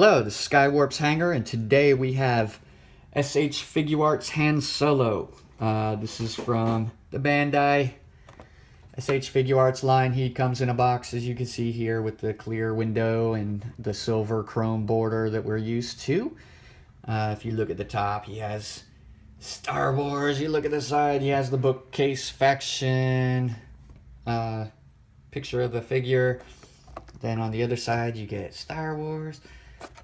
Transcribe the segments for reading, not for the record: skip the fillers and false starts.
Hello, this is Skywarp's Hangar, and today we have Figuarts Han Solo. This is from the Bandai Figuarts line. He comes in a box, as you can see here, with the clear window and the silver chrome border that we're used to. If you look at the top, he has Star Wars. You look at the side, he has the bookcase faction picture of the figure. Then on the other side, you get Star Wars.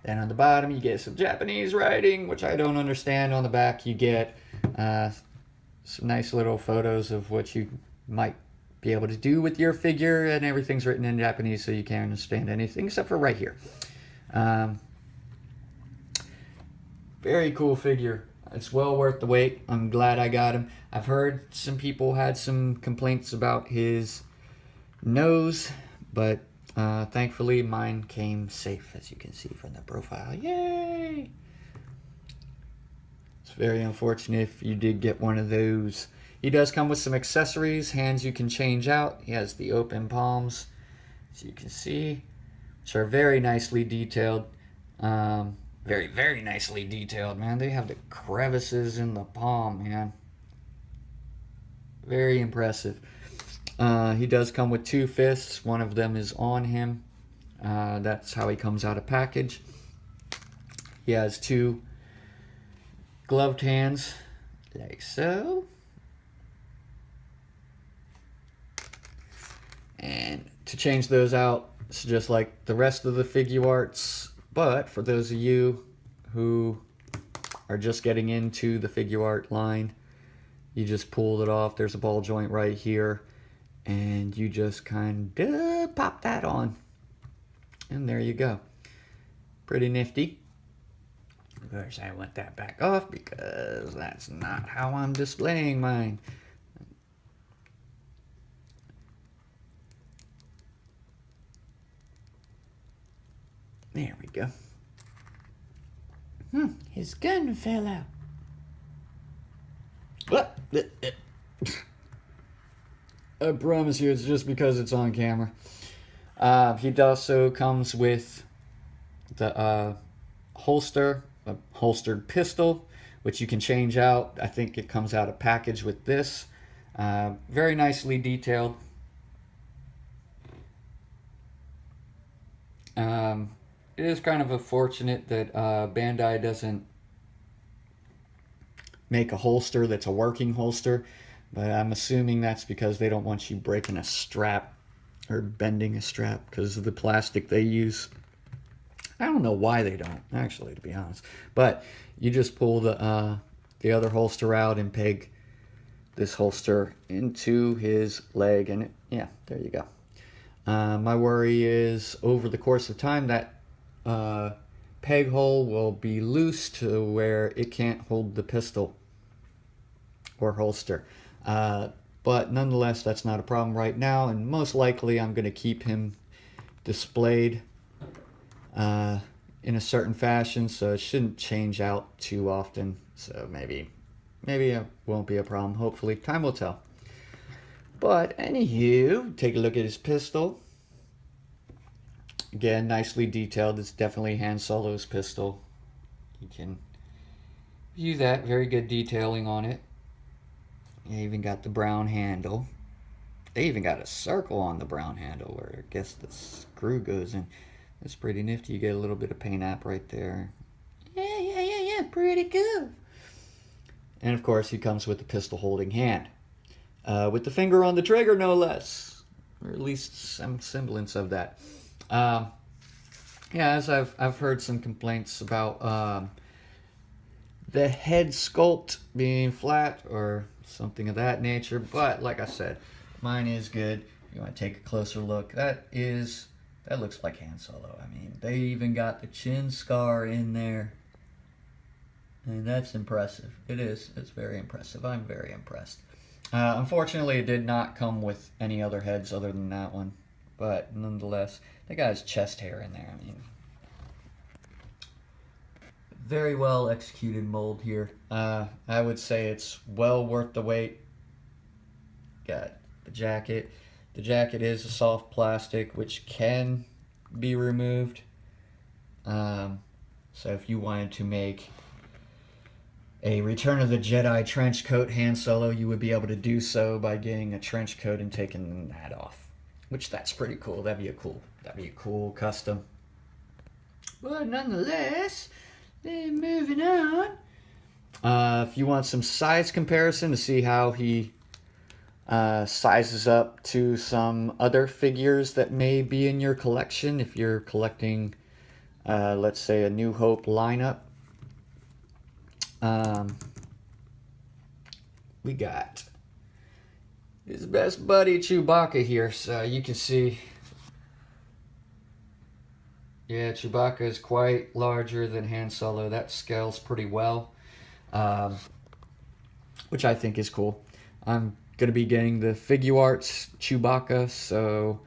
Then on the bottom, you get some Japanese writing, which I don't understand. On the back, you get some nice little photos of what you might be able to do with your figure, and everything's written in Japanese, so you can't understand anything except for right here. Very cool figure. It's well worth the wait. I'm glad I got him. I've heard some people had some complaints about his nose, but thankfully mine came safe, as you can see from the profile. Yay! It's very unfortunate if you did get one of those. He does come with some accessories. Hands you can change out. He has the open palms, as you can see, which are very nicely detailed. Very, very nicely detailed, man. They have the crevices in the palm, man. Very impressive. He does come with two fists. One of them is on him. That's how he comes out of package. He has two gloved hands, like so. And to change those out, it's just like the rest of the Figuarts. But for those of you who are just getting into the Figuart line, you just pulled it off. There's a ball joint right here, and you just kind of pop that on, and there you go. Pretty nifty. Of course, I want that back off because that's not how I'm displaying mine. There we go. His gun fell out. What? I promise you it's just because it's on camera. He also comes with the holster, a holstered pistol, which you can change out. I think it comes out of package with this. Very nicely detailed. It is kind of unfortunate that Bandai doesn't make a holster that's a working holster, but I'm assuming that's because they don't want you breaking a strap or bending a strap because of the plastic they use. I don't know why they don't, actually, to be honest. But you just pull the other holster out and peg this holster into his leg, and yeah, there you go. My worry is over the course of time that peg hole will be loose to where it can't hold the pistol or holster. But nonetheless, that's not a problem right now, and most likely I'm going to keep him displayed in a certain fashion, so it shouldn't change out too often. So maybe it won't be a problem. Hopefully, time will tell. But anywho, take a look at his pistol. Again, nicely detailed. It's definitely Han Solo's pistol. You can view that. Very good detailing on it. You even got the brown handle. They even got a circle on the brown handle where I guess the screw goes in. That's pretty nifty. You get a little bit of paint app right there. Yeah. Pretty cool. And of course, he comes with the pistol holding hand. With the finger on the trigger, no less. Or at least some semblance of that. As I've heard some complaints about the head sculpt being flat or something of that nature, but like I said, mine is good. If you want to take a closer look, that looks like Han Solo. I mean, they even got the chin scar in there, and that's impressive. It is. It's very impressive. I'm very impressed. Unfortunately, it did not come with any other heads other than that one, but nonetheless, they got his chest hair in there. I mean, very well executed mold here. I would say it's well worth the wait. Got the jacket. The jacket is a soft plastic which can be removed. So if you wanted to make a Return of the Jedi trench coat Han Solo, you would be able to do so by getting a trench coat and taking that off. Which that's pretty cool. That'd be a cool custom. But nonetheless, then moving on. If you want some size comparison to see how he sizes up to some other figures that may be in your collection, if you're collecting, let's say, a New Hope lineup, we got his best buddy Chewbacca here. So you can see, yeah, Chewbacca is quite larger than Han Solo. That scales pretty well, which I think is cool. I'm going to be getting the Figuarts Chewbacca, so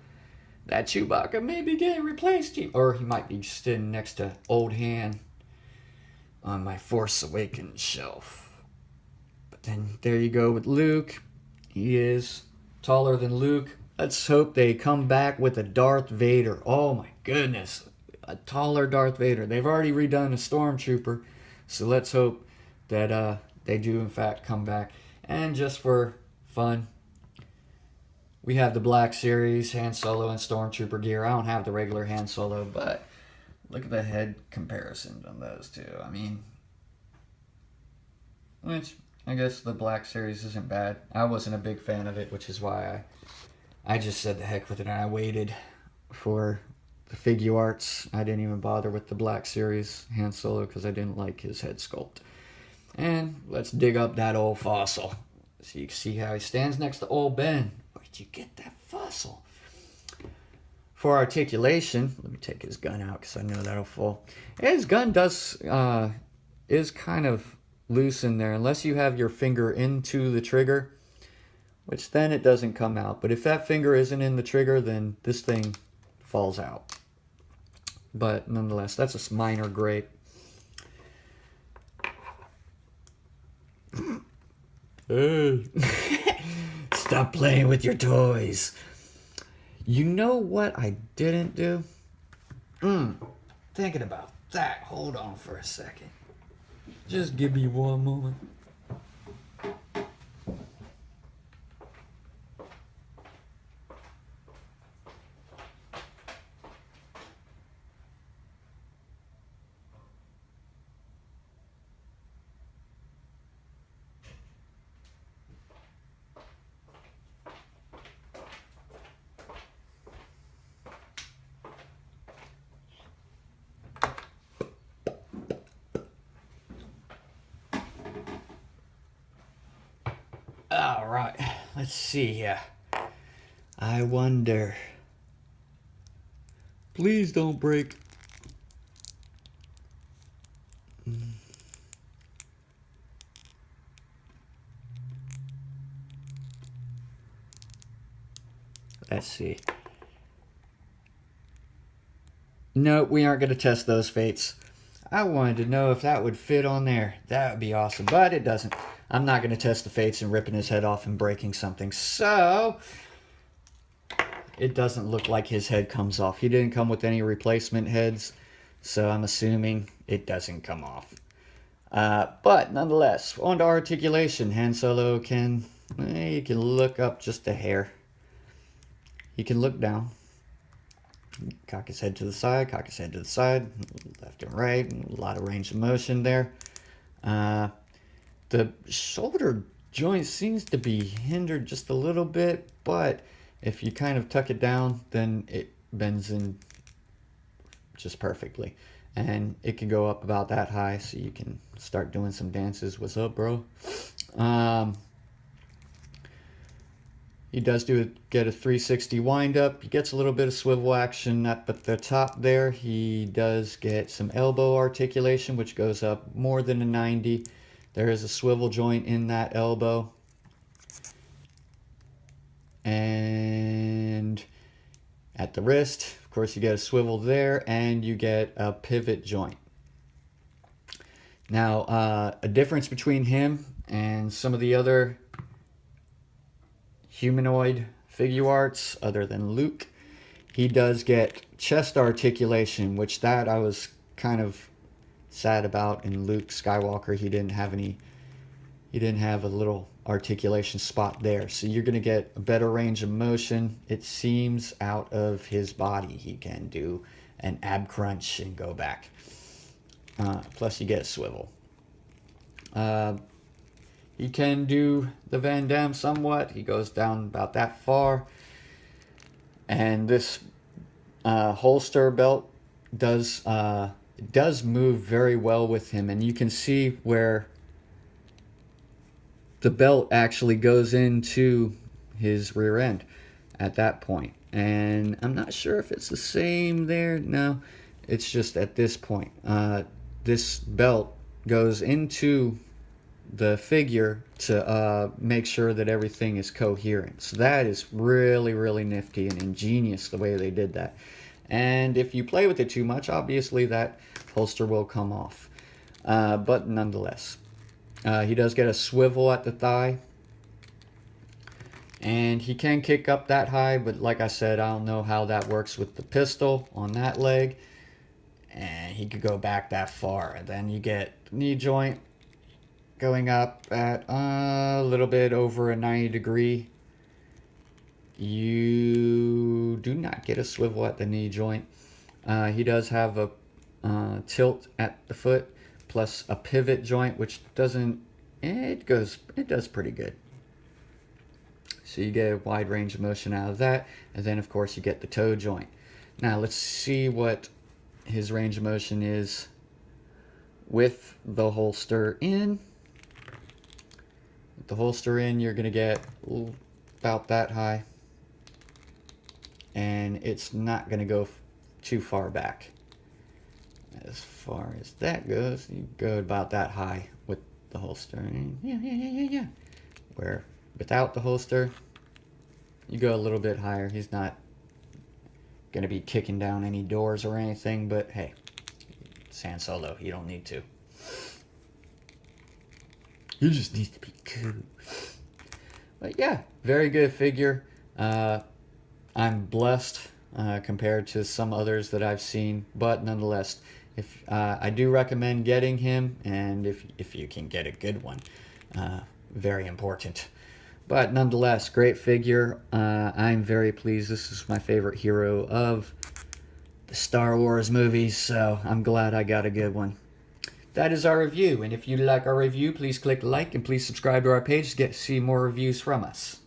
that Chewbacca may be getting replaced, or he might be sitting next to old Han on my Force Awakens shelf. But then there you go with Luke. He is taller than Luke. Let's hope they come back with a Darth Vader. Oh my goodness, a taller Darth Vader. They've already redone a Stormtrooper, so let's hope that they do in fact come back. And just for fun, we have the Black Series Han Solo and Stormtrooper gear. I don't have the regular Han Solo, but look at the head comparison on those two. I mean, which I guess the Black Series isn't bad. I wasn't a big fan of it, which is why I just said the heck with it, and I waited for the Figuarts. I didn't even bother with the Black Series Han Solo because I didn't like his head sculpt. And let's dig up that old fossil so you can see how he stands next to old Ben. Where'd you get that fossil? For articulation, let me take his gun out because I know that'll fall. His gun is kind of loose in there unless you have your finger into the trigger, which then it doesn't come out. But if that finger isn't in the trigger, then this thing falls out. But nonetheless, that's a minor gripe. Hey. Stop playing with your toys. You know what I didn't do? Thinking about that. Hold on for a second. Just give me one moment. All right, let's see here. I wonder. Please don't break. Let's see. No, we aren't going to test those fates. I wanted to know if that would fit on there. That would be awesome, but it doesn't. I'm not going to test the fates and ripping his head off and breaking something. So, it doesn't look like his head comes off. He didn't come with any replacement heads, so I'm assuming it doesn't come off. But nonetheless, on to articulation. Han Solo can, you can look up just a hair. He can look down. Cock his head to the side, cock his head to the side, left and right, a lot of range of motion there. The shoulder joint seems to be hindered just a little bit, but if you kind of tuck it down, then it bends in just perfectly. And it can go up about that high, so you can start doing some dances. What's up, bro? He does get a 360 wind up. He gets a little bit of swivel action up at the top there. He does get some elbow articulation, which goes up more than a 90. There is a swivel joint in that elbow. And at the wrist, of course, you get a swivel there, and you get a pivot joint. Now, a difference between him and some of the other humanoid Figuarts other than Luke, he does get chest articulation, which that I was kind of sad about in Luke Skywalker. He didn't have a little articulation spot there. So you're going to get a better range of motion. It seems out of his body. He can do an ab crunch and go back. Plus you get a swivel. He can do the Van Damme somewhat. He goes down about that far. And this holster belt does move very well with him. And you can see where the belt actually goes into his rear end at that point. And I'm not sure if it's the same there. No, it's just at this point. This belt goes into the figure to make sure that everything is coherent. So that is really, really nifty and ingenious the way they did that. And if you play with it too much, obviously that holster will come off. But nonetheless, he does get a swivel at the thigh. And he can kick up that high, but like I said, I don't know how that works with the pistol on that leg. And he could go back that far. And then you get the knee joint going up at a little bit over a 90 degree. You do not get a swivel at the knee joint. He does have a tilt at the foot, plus a pivot joint, which doesn't, it does pretty good. So you get a wide range of motion out of that. And then of course you get the toe joint. Now let's see what his range of motion is with the holster in. With the holster in, you're gonna get about that high. And it's not gonna go too far back. As far as that goes, you go about that high with the holster. Yeah. Where without the holster, you go a little bit higher. He's not going to be kicking down any doors or anything, but hey, it's Han Solo. You don't need to. You just need to be cool. But yeah, very good figure. I'm blessed compared to some others that I've seen, but nonetheless, if I do recommend getting him, and if you can get a good one, very important. But nonetheless, great figure. I'm very pleased. This is my favorite hero of the Star Wars movies, so I'm glad I got a good one. That is our review, and if you like our review, please click like and please subscribe to our page to see more reviews from us.